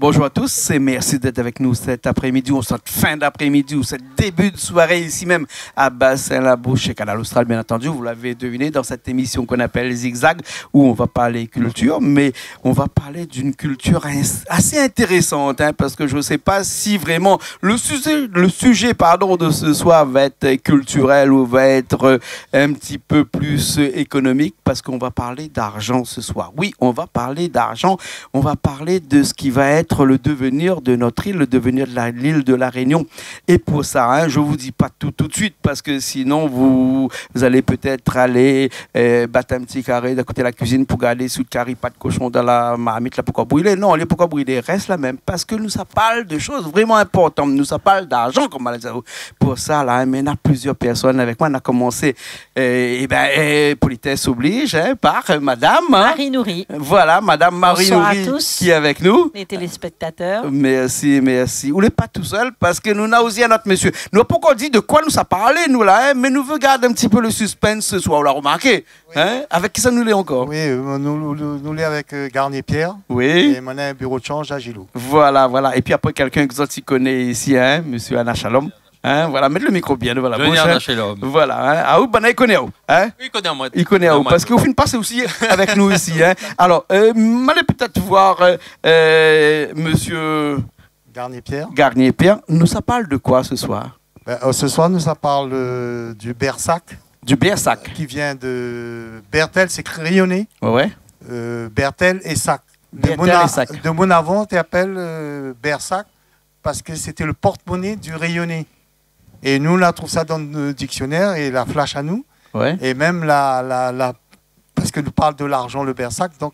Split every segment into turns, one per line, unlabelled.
Bonjour à tous et merci d'être avec nous cet après-midi ou cette fin d'après-midi ou cet début de soirée ici même à Bassin-la-Bouche chez Canal Austral, bien entendu. Vous l'avez deviné dans cette émission qu'on appelle Zigzag où on va parler culture, mais on va parler d'une culture assez intéressante parce que je ne sais pas si vraiment le sujet de ce soir va être culturel ou va être un petit peu plus économique parce qu'on va parler d'argent ce soir. Oui, on va parler d'argent, on va parler de ce qui va être le devenir de notre île, le devenir de l'île de la Réunion. Et pour ça, je ne vous dis pas tout de suite parce que sinon vous allez peut-être aller battre un petit carré d'à côté de la cuisine pour garder sous le carré, pas de cochon dans la marmite, là, pourquoi brûler? Non, les pourquoi brûler reste la même parce que nous, ça parle de choses vraiment importantes. Nous, ça parle d'argent, comme on dit. Pour ça, là, mais il y a plusieurs personnes avec moi. On a commencé, politesse oblige, par madame
Marie Nourri.
Voilà, madame Marie Nourri qui est avec nous.
Les téléspectateurs.
Merci, merci. Vous n'êtes pas tout seul parce que nous avons aussi un autre monsieur. Nous n'avons pas encore dit de quoi nous ça parlé, nous là, mais nous voulons garder un petit peu le suspense ce soir. Vous l'avez remarqué? Oui. Avec qui ça nous l'est encore?
Oui, nous l'est avec Garnier-Pierre.
Oui.
Et mon un bureau de change à Gilou.
Voilà, voilà. Et puis après, quelqu'un que vous aussi connaissez ici, monsieur Anna Shalom. Voilà, mettez le micro bien, voilà. Voilà, ah, il connaît où,
Il connaît moi.
Il connaît où, parce qu'au fin de passe aussi avec nous ici, Alors, m'allez peut-être voir monsieur Garnier-Pierre. Nous, ça parle de quoi ce soir?
Ce soir, nous, ça parle du Bersac.
Du Bersac.
Qui vient de Bertel, c'est crayonné.
Ouais.
Bertel et Sac. De mon avant, tu appelles Bersac parce que c'était le porte-monnaie du rayonné. Et nous, on trouve ça dans le dictionnaire et la flash à nous.
Ouais.
Et même parce que nous parle de l'argent, le Bersac, donc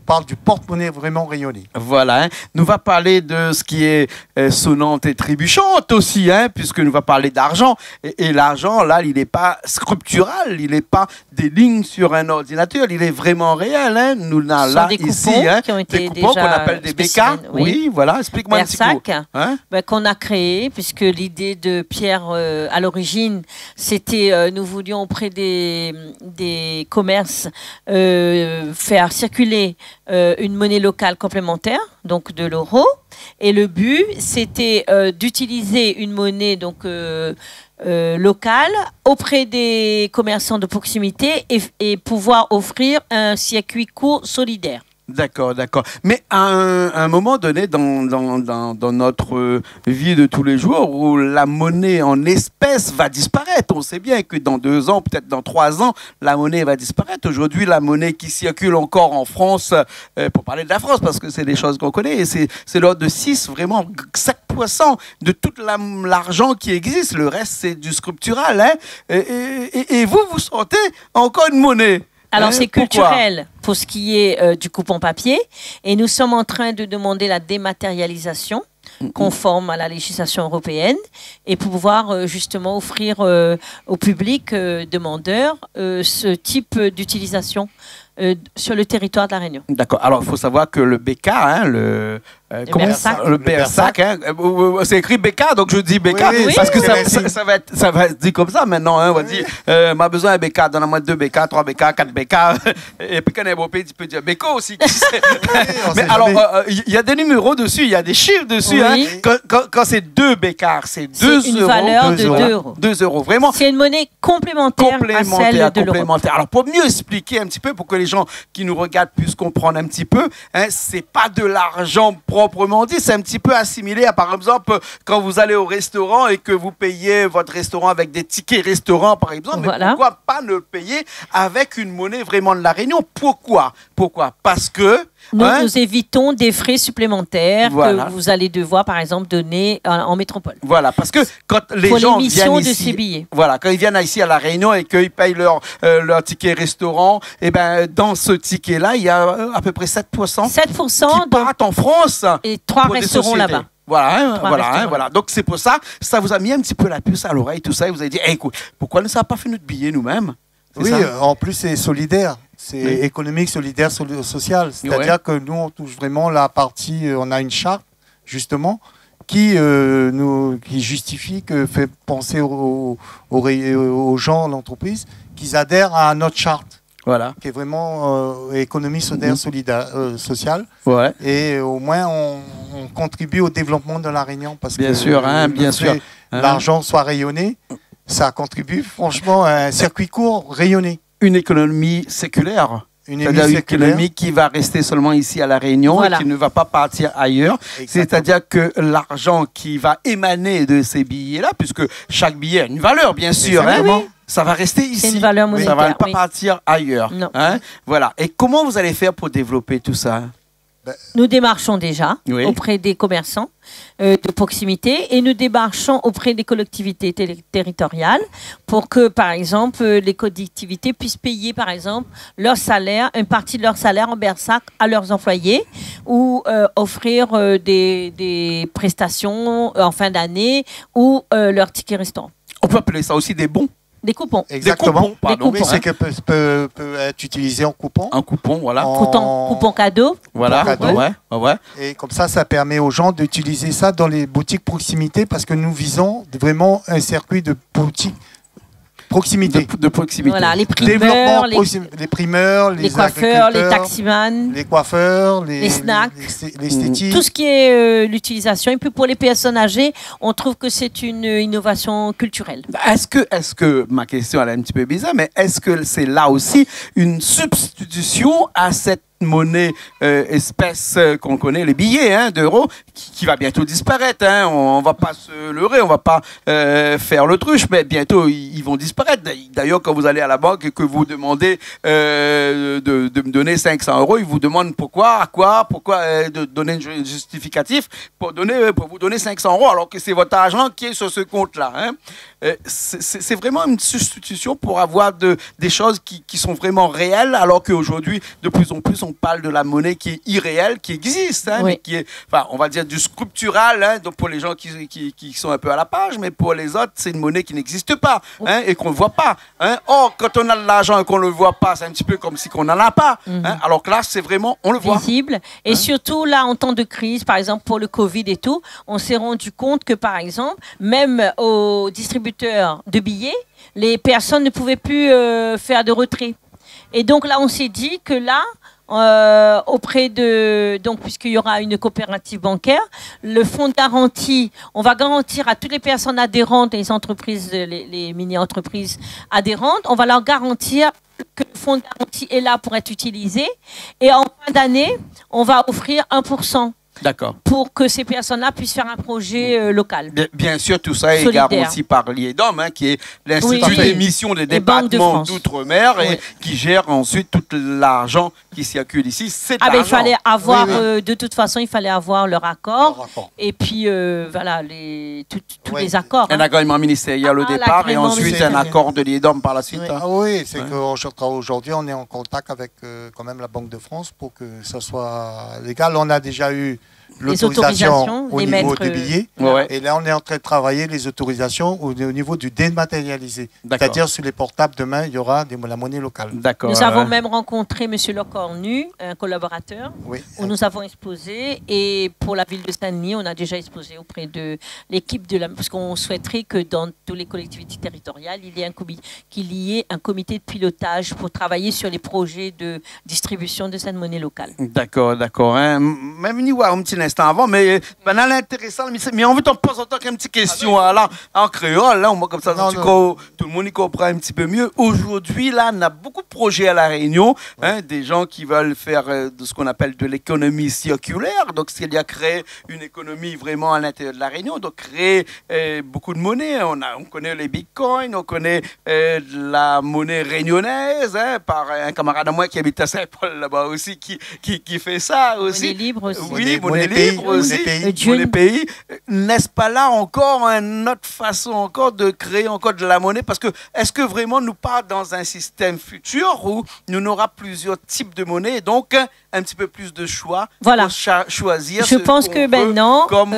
parle du porte-monnaie vraiment rayonné.
Voilà, nous va parler de ce qui est sonnante et trébuchante aussi, puisque nous va parler d'argent. Et l'argent, là, il n'est pas scriptural, il n'est pas des lignes sur un ordinateur, il est vraiment réel. Nous avons là,
des coupons
ici,
qui ont été
des coupons qu'on appelle des BK. Oui, voilà, explique-moi un petit peu.
Qu'on a créé, puisque l'idée de Pierre, à l'origine, c'était, nous voulions auprès des commerces faire circuler une monnaie locale complémentaire, donc de l'euro. Et le but, c'était d'utiliser une monnaie donc locale auprès des commerçants de proximité et pouvoir offrir un circuit court solidaire.
D'accord, d'accord. Mais à un moment donné dans notre vie de tous les jours où la monnaie en espèces va disparaître, on sait bien que dans 2 ans, peut-être dans 3 ans, la monnaie va disparaître. Aujourd'hui, la monnaie qui circule encore en France, pour parler de la France, parce que c'est des choses qu'on connaît, et c'est l'ordre de 5% de tout l'argent qui existe. Le reste, c'est du scriptural. Et vous sortez encore une monnaie.
Alors, c'est culturel pour ce qui est du coupon papier. Et nous sommes en train de demander la dématérialisation conforme à la législation européenne et pour pouvoir justement offrir au public demandeur ce type d'utilisation sur le territoire de la Réunion.
D'accord. Alors, il faut savoir que le BK, le Bersac, c'est écrit BK, donc je dis BK parce que ça va être dit comme ça maintenant. On va dire, m'a besoin d'un BK, donne-moi 2 BK, 3 BK, 4 BK. Et puis quand on est européen, tu peux dire BK aussi. Mais alors, il y a des numéros dessus, il y a des chiffres dessus. Oui. Quand c'est 2 BK, c'est 2 euros.
C'est une valeur de 2 euros.
2 euros, vraiment.
C'est une monnaie complémentaire à celle de l'euro.
Alors, pour mieux expliquer un petit peu, pour que les gens qui nous regardent puissent comprendre un petit peu, c'est pas de l'argent proprement dit, c'est un petit peu assimilé à, par exemple, quand vous allez au restaurant et que vous payez votre restaurant avec des tickets restaurant, par exemple, mais pourquoi pas ne le payer avec une monnaie vraiment de la Réunion? Pourquoi? Parce que
nous évitons des frais supplémentaires que vous allez devoir, par exemple, donner en métropole.
Voilà, parce que quand les gens viennent ici, quand ils viennent ici à La Réunion et qu'ils payent leur ticket restaurant, et ben dans ce ticket-là, il y a à peu près 7%.
7%
qui partent en France.
Et 3 restaurants là-bas.
Voilà. Donc c'est pour ça, ça vous a mis un petit peu la puce à l'oreille, tout ça, et vous avez dit, écoute, pourquoi ne ça pas fait notre billet nous-mêmes?
Oui, en plus c'est solidaire. C'est économique, solidaire, social. C'est-à-dire que nous, on touche vraiment la partie, on a une charte, justement, qui justifie, que fait penser aux gens, l'entreprise, qu'ils adhèrent à notre charte.
Voilà.
qui est vraiment économie solidaire, sociale.
Ouais.
Et au moins, on contribue au développement de la Réunion. Parce
bien
que
sûr, bien sûr.
L'argent soit rayonné, ça contribue franchement à un circuit court rayonné.
Une économie séculaire. C'est-à-dire une économie qui va rester seulement ici à La Réunion et qui ne va pas partir ailleurs. C'est-à-dire que l'argent qui va émaner de ces billets-là, puisque chaque billet a une valeur, bien sûr, ça va rester ici.
C'est une valeur monétaire.
Ça ne va pas partir ailleurs.
Non.
Voilà. Et comment vous allez faire pour développer tout ça?
Nous démarchons déjà auprès des commerçants de proximité et nous démarchons auprès des collectivités territoriales pour que, par exemple, les collectivités puissent payer, par exemple, leur salaire, une partie de leur salaire en Bersac à leurs employés ou offrir des prestations en fin d'année ou leur ticket restaurant.
On peut appeler ça aussi des bons.
Des coupons.
Exactement.
Des coupons, pardon.
Oui, c'est que peut être utilisé en coupon.
Un coupon, voilà.
Coupon cadeau.
Voilà. Ouais.
Et comme ça permet aux gens d'utiliser ça dans les boutiques proximité parce que nous visons vraiment un circuit de boutiques proximité.
De proximité.
Voilà, les primeurs,
les primeurs,
les coiffeurs, les taximans,
les coiffeurs, les
snacks,
l'esthétique.
tout ce qui est l'utilisation. Et puis pour les personnes âgées, on trouve que c'est une innovation culturelle.
Est-ce que ma question elle est un petit peu bizarre, mais est-ce que c'est là aussi une substitution à cette monnaie espèce qu'on connaît, les billets d'euros, qui va bientôt disparaître. On va pas se leurrer, on va pas faire l'autruche, mais bientôt ils vont disparaître. D'ailleurs, quand vous allez à la banque et que vous demandez de me donner 500 euros, ils vous demandent pourquoi de donner un justificatif pour vous donner 500 euros, alors que c'est votre argent qui est sur ce compte-là. C'est vraiment une substitution pour avoir des choses qui sont vraiment réelles, alors qu'aujourd'hui, de plus en plus, on parle de la monnaie qui est irréelle, qui existe, mais qui est, on va dire du sculptural, donc pour les gens qui sont un peu à la page, mais pour les autres, c'est une monnaie qui n'existe pas et qu'on ne voit pas. Or, quand on a de l'argent et qu'on ne le voit pas, c'est un petit peu comme si on n'en a pas. Alors que là, c'est vraiment, on le voit.
Visible. Et surtout, là, en temps de crise, par exemple, pour le Covid et tout, on s'est rendu compte que, par exemple, même aux distributeurs de billets, les personnes ne pouvaient plus faire de retrait. Et donc là, on s'est dit que là, donc puisqu'il y aura une coopérative bancaire, le fonds de garantie, on va garantir à toutes les personnes adhérentes, les entreprises, les mini-entreprises adhérentes, on va leur garantir que le fonds de garantie est là pour être utilisé. Et en fin d'année, on va offrir 1%.
D'accord.
Pour que ces personnes-là puissent faire un projet local.
Bien sûr, tout ça est
solidaire.
garanti par l'IEDOM, qui est l'Institut d'émission des départements d'outre-mer et qui gère ensuite tout l'argent qui circule ici. C'est
il fallait avoir, de toute façon, il fallait avoir leur accord. Et puis, voilà, tous les accords.
Un agrément ministériel au départ et ensuite un accord de l'IEDOM par la suite.
Oui, c'est qu'aujourd'hui, on est en contact avec quand même la Banque de France pour que ça soit légal. On a déjà eu l'autorisation au niveau du billet. Et là, on est en train de travailler les autorisations au niveau du dématérialisé. C'est-à-dire, sur les portables, demain, il y aura la monnaie locale.
Nous avons même rencontré M. Lecornu, un collaborateur, où nous avons exposé. Et pour la ville de Saint-Denis, on a déjà exposé auprès de l'équipe parce qu'on souhaiterait que dans toutes les collectivités territoriales, qu'il y ait un comité de pilotage pour travailler sur les projets de distribution de cette monnaie locale.
D'accord. Même nous, un petit instant avant, mais banal intéressant, mais on veut t'en poser encore une petite question là, en créole, là, comme ça, tout le monde y comprend un petit peu mieux. Aujourd'hui, là, on a beaucoup de projets à La Réunion, des gens qui veulent faire de ce qu'on appelle de l'économie circulaire, donc c'est à créer une économie vraiment à l'intérieur de La Réunion, donc créer beaucoup de monnaie. On connaît les bitcoins, on connaît la monnaie réunionnaise, par un camarade à moi qui habite à Saint-Paul là-bas aussi, qui fait ça aussi.
Monnaie libre aussi.
Oui, monnaie libre aussi. Monnaie pays. N'est-ce pas là encore une autre façon encore de créer encore de la monnaie? Parce que est-ce que vraiment nous part dans un système futur où nous aura plusieurs types de monnaie et donc un petit peu plus de choix pour choisir comme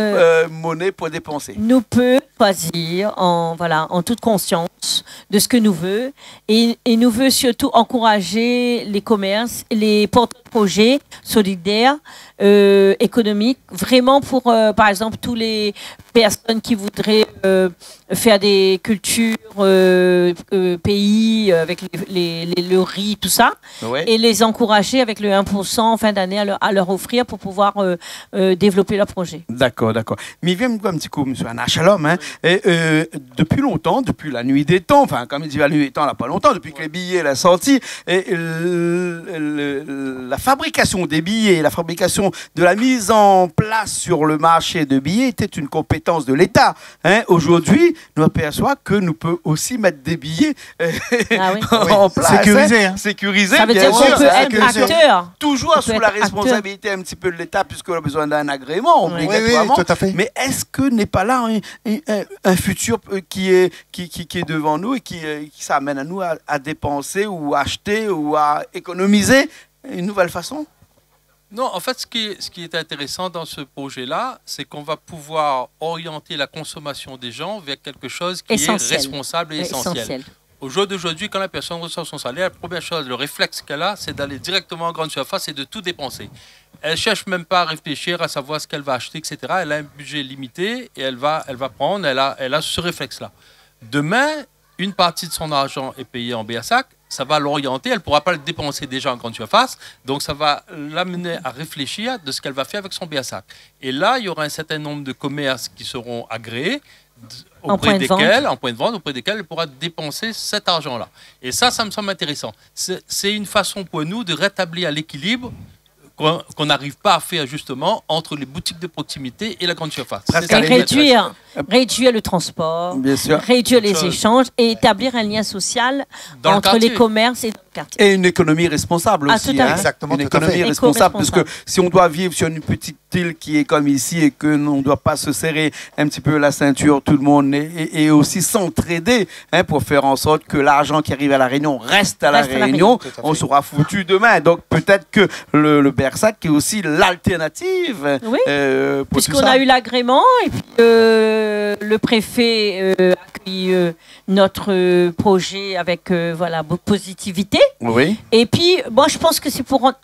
monnaie pour dépenser?
Nous pouvons choisir en toute conscience de ce que nous voulons et nous voulons surtout encourager les commerces, les porte-projets solidaires, économiques, vraiment pour, par exemple, tous les personnes qui voudraient faire des cultures pays avec le riz, tout ça, et les encourager avec le 1% en fin d'année à leur offrir pour pouvoir développer leur projet.
D'accord, d'accord. Mais viens un petit coup, M. Anna Shalom, hein, et, depuis longtemps, depuis la nuit des temps, enfin, comme il dit la nuit des temps, il n'y a pas longtemps, depuis que les billets sont sortis, et la fabrication des billets, la fabrication de la mise en place sur le marché de billets était une compétence de l'État. Hein. Aujourd'hui, nous aperçoit que nous pouvons aussi mettre des billets en place.
Sécurisés.
Hein. Sécurisés,
ça veut dire qu'on peut être acteur.
Toujours sous la responsabilité un petit peu de l'État, puisqu'on a besoin d'un agrément obligatoirement.
Oui, tout à fait.
Mais est-ce que n'est pas là un futur qui est devant nous et qui s'amène à nous à dépenser ou à acheter ou à économiser une nouvelle façon?
Non, en fait, ce qui est intéressant dans ce projet-là, c'est qu'on va pouvoir orienter la consommation des gens vers quelque chose qui est responsable et essentiel. Au jour d'aujourd'hui, quand la personne reçoit son salaire, la première chose, le réflexe qu'elle a, c'est d'aller directement en grande surface et de tout dépenser. Elle ne cherche même pas à réfléchir, à savoir ce qu'elle va acheter, etc. Elle a un budget limité et elle va prendre, elle a ce réflexe-là. Demain, une partie de son argent est payée en BASAC, ça va l'orienter, elle ne pourra pas le dépenser déjà en grande surface, donc ça va l'amener à réfléchir de ce qu'elle va faire avec son BASAC. Et là, il y aura un certain nombre de commerces qui seront agréés, en point de vente, auprès desquels elle pourra dépenser cet argent-là. Et ça me semble intéressant. C'est une façon pour nous de rétablir l'équilibre qu'on n'arrive pas à faire justement entre les boutiques de proximité et la grande surface.
Réduire le transport,
bien sûr,
réduire les échanges et établir un lien social entre les commerces et le quartier.
Et une économie responsable aussi.
Exactement,
une économie responsable, parce que si on doit vivre sur une petite île qui est comme ici et que l'on ne doit pas se serrer un petit peu la ceinture, tout le monde, et aussi s'entraider pour faire en sorte que l'argent qui arrive à La Réunion reste à La Réunion, on sera foutu demain. Donc peut-être que le BERSAC est aussi l'alternative.
Oui, puisqu'on a eu l'agrément et puis le préfet a accueilli notre projet avec positivité.
Oui.
Et puis, moi, je pense que c'est pour rendre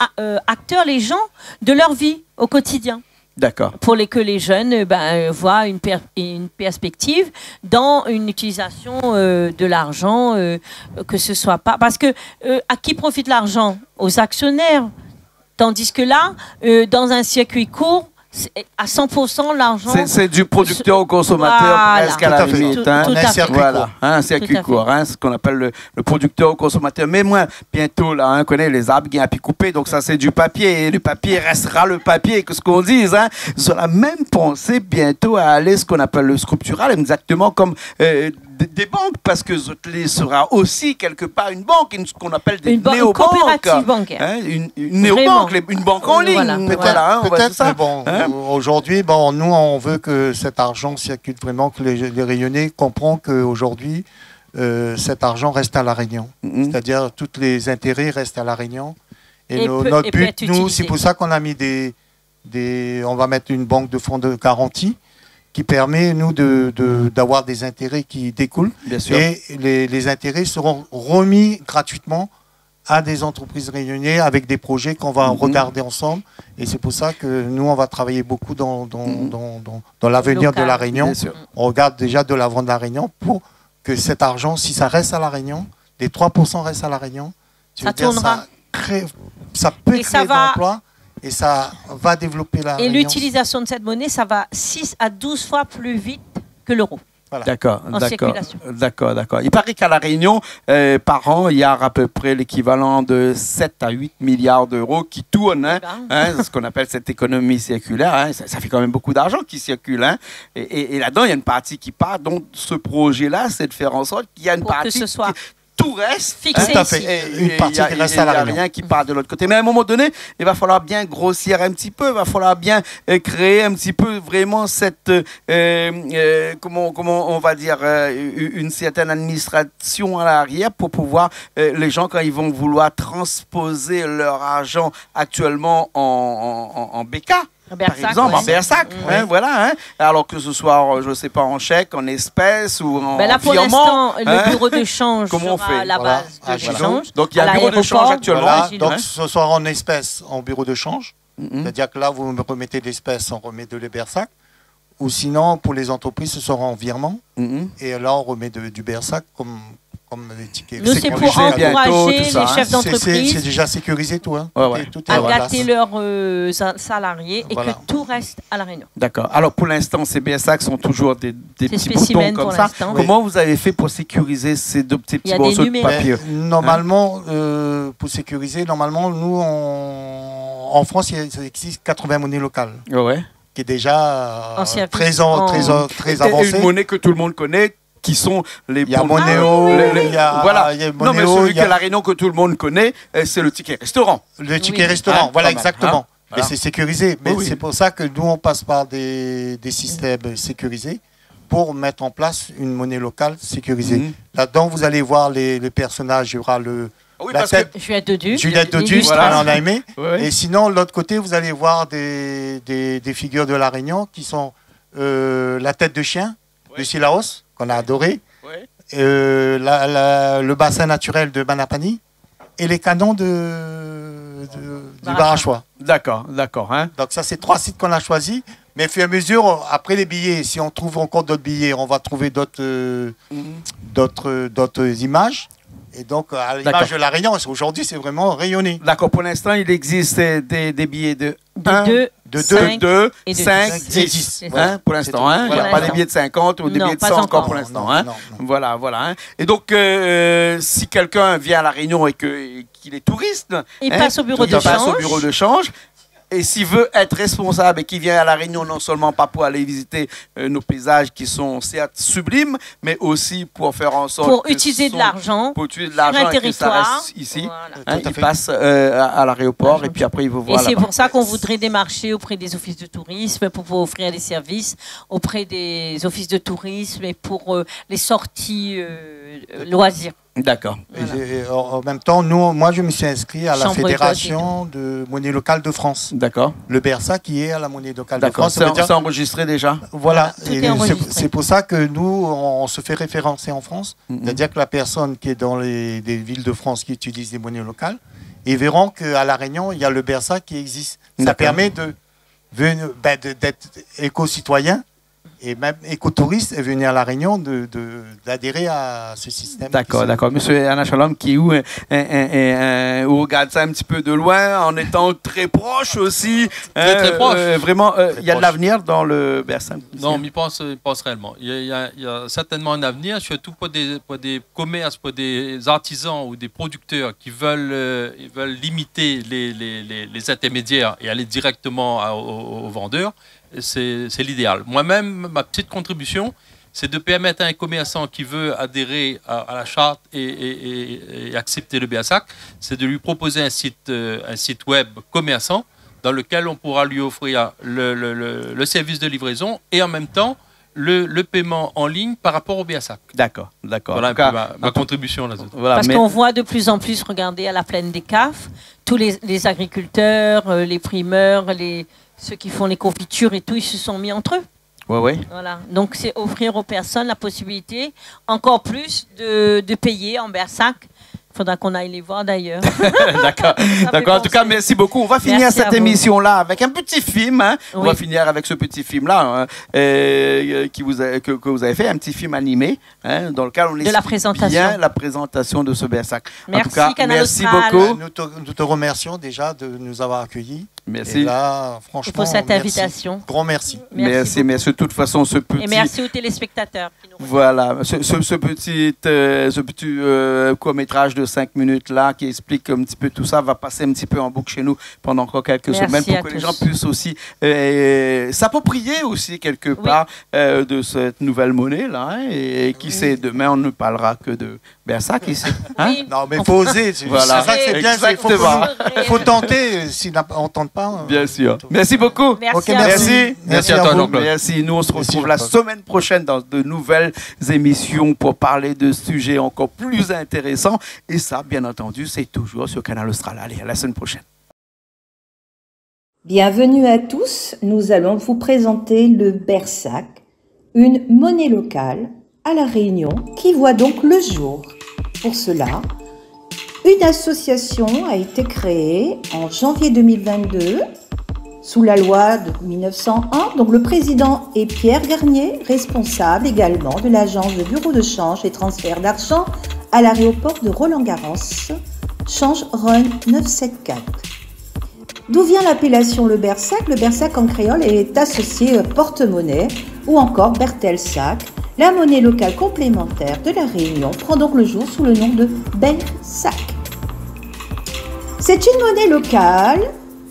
acteurs les gens de leur vie au quotidien.
D'accord.
Pour que les jeunes voient une perspective dans une utilisation de l'argent, que ce soit pas... Parce que à qui profite l'argent? Aux actionnaires. Tandis que là, dans un circuit court, à 100% l'argent...
C'est du producteur au consommateur, presque à la limite. Un circuit court, ce qu'on appelle le producteur au consommateur. Mais moi, bientôt, là, on connaît les arbres qui ont pu couper, donc ça c'est du papier, et le papier restera le papier, que ce qu'on dise. Ils ont la même pensée bientôt à aller ce qu'on appelle le sculptural, exactement comme... des banques, parce que Zotley sera aussi quelque part une banque, ce qu'on appelle des néobanques.
Une coopérative bancaire.
Une néobanque, une banque en ligne.
Peut-être, mais bon, aujourd'hui, nous, on veut que cet argent circule vraiment, que les Réunionnais comprennent qu'aujourd'hui, cet argent reste à La Réunion. C'est-à-dire, tous les intérêts restent à La Réunion. Et notre but, nous, c'est pour ça qu'on a mis on va mettre une banque de fonds de garantie qui permet, nous, d'avoir des intérêts qui découlent.
Bien sûr.
Et les intérêts seront remis gratuitement à des entreprises réunionnaises avec des projets qu'on va regarder ensemble. Et c'est pour ça que nous, on va travailler beaucoup dans l'avenir de La Réunion. On regarde déjà de l'avant de La Réunion pour que cet argent, si ça reste à La Réunion, les 3% restent à La Réunion,
ça tournera.
Ça peut créer de l'emploi. Et ça va développer la Réunion.
Et l'utilisation de cette monnaie, ça va 6 à 12 fois plus vite que l'euro.
Voilà. D'accord. Il paraît qu'à La Réunion, par an, il y a à peu près l'équivalent de 7 à 8 milliards d'euros qui tournent. Ce qu'on appelle cette économie circulaire. Ça fait quand même beaucoup d'argent qui circule. Et là-dedans, il y a une partie qui part. Donc, ce projet-là, c'est de faire en sorte qu'il y a une partie...
Que ce soit...
Tout reste
fixé.
Tout à fait. Une partie qui reste à La Réunion.
Il n'y a rien qui part de l'autre côté. Mais à un moment donné, il va falloir bien grossir un petit peu. Il va falloir bien créer un petit peu vraiment cette, comment on va dire, une certaine administration à l'arrière pour pouvoir, les gens, quand ils vont vouloir transposer leur argent actuellement en BK, par exemple, en BERSAC, alors que ce soit, je ne sais pas, en chèque, en espèces ou en
là, pour l'instant, le bureau de change
sera
à la base de change.
Donc, il y a un bureau de change actuellement.
Donc, ce soit en espèces, en bureau de change. C'est-à-dire que là, vous me remettez l'espèce, on remet de l'EBERSAC. ou sinon, pour les entreprises, ce sera en virement. Et là, on remet du BRSAC comme les tickets.
Nous, c'est pour encourager les chefs d'entreprise.
C'est déjà sécurisé, tout. Hein.
Tout est à gâter leurs salariés et que tout reste à La Réunion.
D'accord. Alors, pour l'instant, ces BRSAC sont toujours des petits boutons comme ça. Comment vous avez fait pour sécuriser ces deux petits morceaux de papier?
Normalement, pour sécuriser, nous, en France, il existe 80 monnaies locales. Qui est déjà très avancée.
Une monnaie que tout le monde connaît, qui sont les...
Il y a Monéo,
voilà. Non, mais celui que La Réunion que tout le monde connaît, c'est le ticket restaurant.
Le ticket restaurant, voilà, exactement. Et c'est sécurisé. Mais c'est pour ça que nous, on passe par des systèmes sécurisés pour mettre en place une monnaie locale sécurisée. Là-dedans, vous allez voir les personnages. Il y aura la tête
Juliette
Dodu, voilà. On a aimé. Et sinon, de l'autre côté, vous allez voir des figures de La Réunion qui sont la tête de chien de Silaos, qu'on a adoré, le bassin naturel de Manapani et les canons du Barachois.
D'accord. Hein.
Donc ça, c'est 3 sites qu'on a choisis. Mais au fur et à mesure, après les billets, si on trouve encore d'autres billets, on va trouver d'autres images. Et donc, à l'image de La Réunion, aujourd'hui, c'est vraiment rayonné.
D'accord. Pour l'instant, il existe des billets de 1,
2, 5
et 10. Hein, pour l'instant. Hein. Il n'y a pas des billets de 50 ou des billets de 100 encore pour l'instant. Hein. Voilà. Hein. Et donc, si quelqu'un vient à La Réunion et qu'il est touriste,
il passe au bureau
de change. Et s'il veut être responsable et qu'il vient à La Réunion, non seulement pas pour aller visiter nos paysages qui sont certes sublimes, mais aussi pour faire en sorte...
Pour utiliser de l'argent
et que ça reste ici. Voilà. Hein, il passe à l'aéroport et puis après il va voir.
Et c'est pour ça qu'on voudrait démarcher auprès des offices de tourisme pour offrir des services auprès des offices de tourisme et pour les sorties loisirs.
D'accord.
Voilà. En même temps, moi, je me suis inscrit à la Fédération de monnaie locale de France.
D'accord.
Le BRSA qui est à la monnaie locale de France.
C'est enregistré déjà.
Voilà. C'est pour ça que nous, on se fait référencer en France. C'est-à-dire que la personne qui est dans des villes de France qui utilise des monnaies locales, ils verront qu'à La Réunion, il y a le BRSA qui existe. Ça permet d'être éco-citoyen. Et même écotouristes est venu à La Réunion d'adhérer à ce système.
D'accord. Monsieur Anna Shalom, qui regarde ça un petit peu de loin, en étant très proche aussi.
Très proche.
Vraiment, il y a de l'avenir dans le BRSA.
Non, mais il pense réellement. Il y a certainement un avenir, surtout pour des commerces, pour des artisans ou des producteurs qui veulent limiter les intermédiaires et aller directement aux vendeurs. C'est l'idéal. Moi-même, ma petite contribution, c'est de permettre à un commerçant qui veut adhérer à la charte et accepter le BRSAC, c'est de lui proposer un site web commerçant dans lequel on pourra lui offrir le service de livraison et en même temps le paiement en ligne par rapport au BRSAC.
D'accord.
Voilà ma contribution là-dessus.
Voilà, parce qu'on voit de plus en plus, regardez à la plaine des CAF, tous les agriculteurs, les primeurs, ceux qui font les confitures et tout, ils se sont mis entre eux.
Oui.
Voilà. Donc, c'est offrir aux personnes la possibilité, encore plus, de payer en BRSAC. Il faudra qu'on aille les voir d'ailleurs. D'accord.
En tout cas, merci beaucoup. On va finir cette émission-là avec un petit film. Hein. Oui. On va finir avec ce petit film-là que vous avez fait, un petit film animé dans lequel on explique bien la présentation de ce BRSAC.
Merci,
en tout cas, merci beaucoup.
Nous te remercions déjà de nous avoir accueillis.
Merci.
Et là, franchement,
pour cette invitation.
Grand merci.
Merci. De toute façon, ce petit...
Et merci aux téléspectateurs qui nous
voilà, ce petit court-métrage de 5 minutes là qui explique un petit peu tout ça va passer un petit peu en boucle chez nous pendant encore quelques semaines pour que les gens puissent aussi s'approprier aussi quelque part de cette nouvelle monnaie là et qui sait, demain on ne parlera que de BRSAC ici. Hein?
Oui.
Non mais il faut oser,
voilà.
C'est ça que c'est bien, il faut tenter, si on ne tente pas.
Bien sûr. Merci beaucoup.
Merci à toi Jean-Claude.
Merci, nous on se retrouve la semaine prochaine dans de nouvelles émissions pour parler de sujets encore plus intéressants et ça bien entendu c'est toujours sur Canal Austral. Allez, à la semaine prochaine.
Bienvenue à tous, nous allons vous présenter le BRSAC, une monnaie locale à La Réunion qui voit donc le jour. Pour cela, une association a été créée en janvier 2022 sous la loi de 1901. Donc le président est Pierre Garnier, responsable également de l'agence de bureau de change et transfert d'argent à l'aéroport de Roland-Garros, change Run 974. D'où vient l'appellation le Bersac? Le Bersac en créole est associé porte-monnaie ou encore Bertelsac. La monnaie locale complémentaire de la Réunion prend donc le jour sous le nom de Bersac. C'est une monnaie locale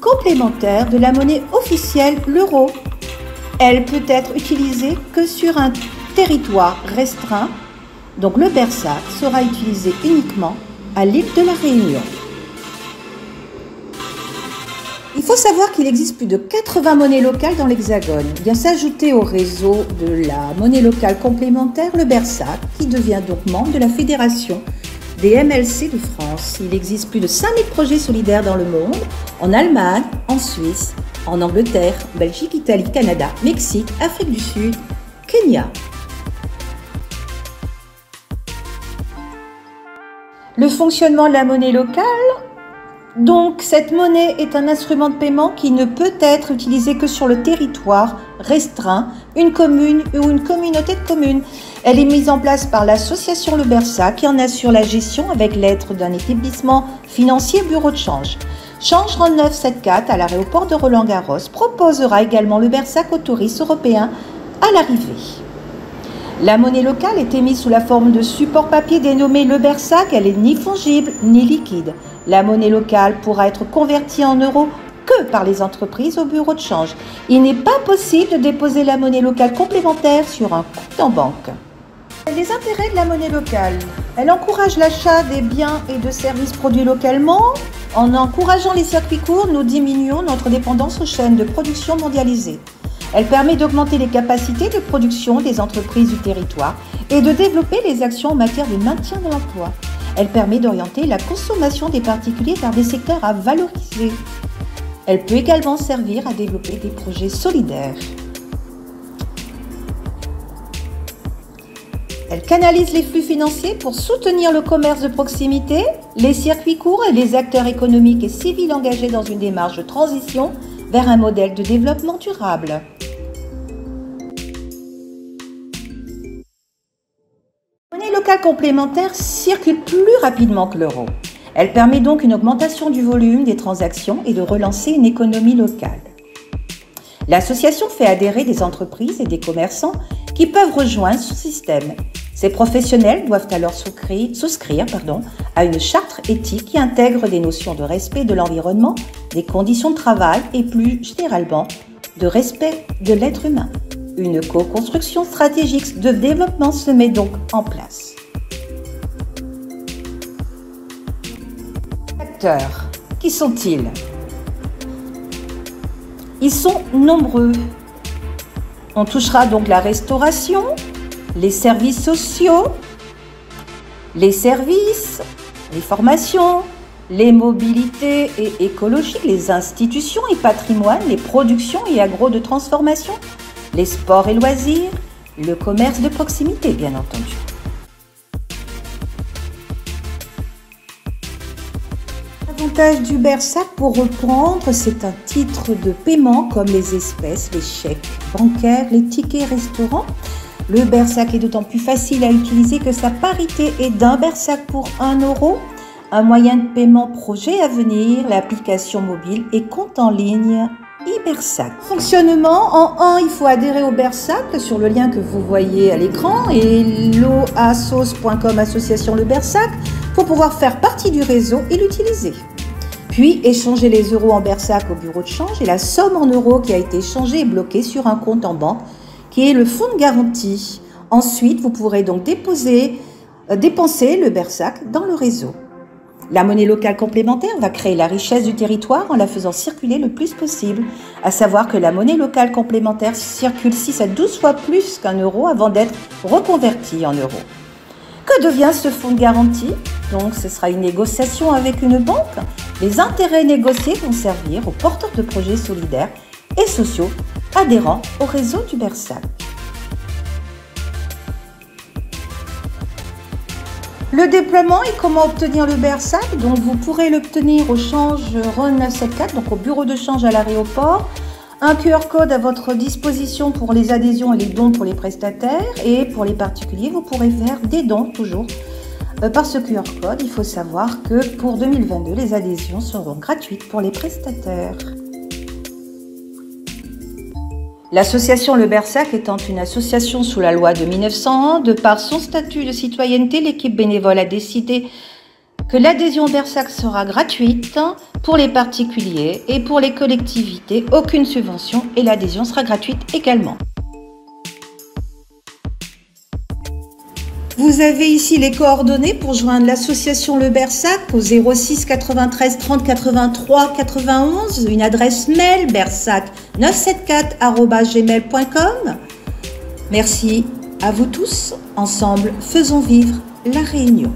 complémentaire de la monnaie officielle, l'euro. Elle peut être utilisée que sur un territoire restreint, donc le Bersac sera utilisé uniquement à l'île de la Réunion. Il faut savoir qu'il existe plus de 80 monnaies locales dans l'Hexagone. Il vient s'ajouter au réseau de la monnaie locale complémentaire, le Bersac, qui devient donc membre de la Fédération des MLC de France. Il existe plus de 5000 projets solidaires dans le monde, en Allemagne, en Suisse, en Angleterre, Belgique, Italie, Canada, Mexique, Afrique du Sud, Kenya. Le fonctionnement de la monnaie locale. Donc, cette monnaie est un instrument de paiement qui ne peut être utilisé que sur le territoire restreint, une commune ou une communauté de communes. Elle est mise en place par l'association Le Bersac qui en assure la gestion avec l'aide d'un établissement financier bureau de change. Change 974 à l'aéroport de Roland-Garros proposera également le Bersac aux touristes européens à l'arrivée. La monnaie locale est émise sous la forme de support papier dénommé le Bersac. Elle est ni fongible ni liquide. La monnaie locale pourra être convertie en euros que par les entreprises au bureau de change. Il n'est pas possible de déposer la monnaie locale complémentaire sur un compte en banque. Les intérêts de la monnaie locale. Elle encourage l'achat des biens et de services produits localement. En encourageant les circuits courts, nous diminuons notre dépendance aux chaînes de production mondialisées. Elle permet d'augmenter les capacités de production des entreprises du territoire et de développer les actions en matière de maintien de l'emploi. Elle permet d'orienter la consommation des particuliers vers des secteurs à valoriser. Elle peut également servir à développer des projets solidaires. Elle canalise les flux financiers pour soutenir le commerce de proximité, les circuits courts et les acteurs économiques et civils engagés dans une démarche de transition vers un modèle de développement durable. La monnaie locale complémentaire circule plus rapidement que l'euro. Elle permet donc une augmentation du volume des transactions et de relancer une économie locale. L'association fait adhérer des entreprises et des commerçants qui peuvent rejoindre ce système. Ces professionnels doivent alors souscrire à une charte éthique qui intègre des notions de respect de l'environnement, des conditions de travail et plus généralement de respect de l'être humain. Une co-construction stratégique de développement se met donc en place. Acteurs, qui sont-ils? Ils sont nombreux. On touchera donc la restauration, les services sociaux, les services, les formations, les mobilités et écologie, les institutions et patrimoine, les productions et agro de transformation, les sports et loisirs, le commerce de proximité, bien entendu. L'avantage du Bersac, pour reprendre, c'est un titre de paiement comme les espèces, les chèques bancaires, les tickets restaurants. Le Bersac est d'autant plus facile à utiliser que sa parité est d'un Bersac pour 1 euro. Un moyen de paiement projet à venir, l'application mobile et compte en ligne iBersac. Fonctionnement, en 1, il faut adhérer au Bersac sur le lien que vous voyez à l'écran et loasos.com association le Bersac pour pouvoir faire partie du réseau et l'utiliser. Puis échanger les euros en Bersac au bureau de change et la somme en euros qui a été échangée est bloquée sur un compte en banque qui est le fonds de garantie. Ensuite, vous pourrez donc dépenser le Bersac dans le réseau. La monnaie locale complémentaire va créer la richesse du territoire en la faisant circuler le plus possible. À savoir que la monnaie locale complémentaire circule 6 à 12 fois plus qu'un euro avant d'être reconvertie en euros. Que devient ce fonds de garantie? Donc, ce sera une négociation avec une banque. Les intérêts négociés vont servir aux porteurs de projets solidaires et sociaux adhérents au réseau du Bersac. Le déploiement et comment obtenir le BERSAC. Donc vous pourrez l'obtenir au change Rhône 974, donc au bureau de change à l'aéroport. Un QR code à votre disposition pour les adhésions et les dons pour les prestataires. Et pour les particuliers, vous pourrez faire des dons toujours par ce QR code. Il faut savoir que pour 2022, les adhésions seront gratuites pour les prestataires. L'association Le BERSAC étant une association sous la loi de 1901, de par son statut de citoyenneté, l'équipe bénévole a décidé que l'adhésion BERSAC sera gratuite pour les particuliers et pour les collectivités, aucune subvention et l'adhésion sera gratuite également. Vous avez ici les coordonnées pour joindre l'association Le BERSAC au 06 93 30 83 91, une adresse mail bersac974@gmail.com. Merci à vous tous. Ensemble, faisons vivre la Réunion.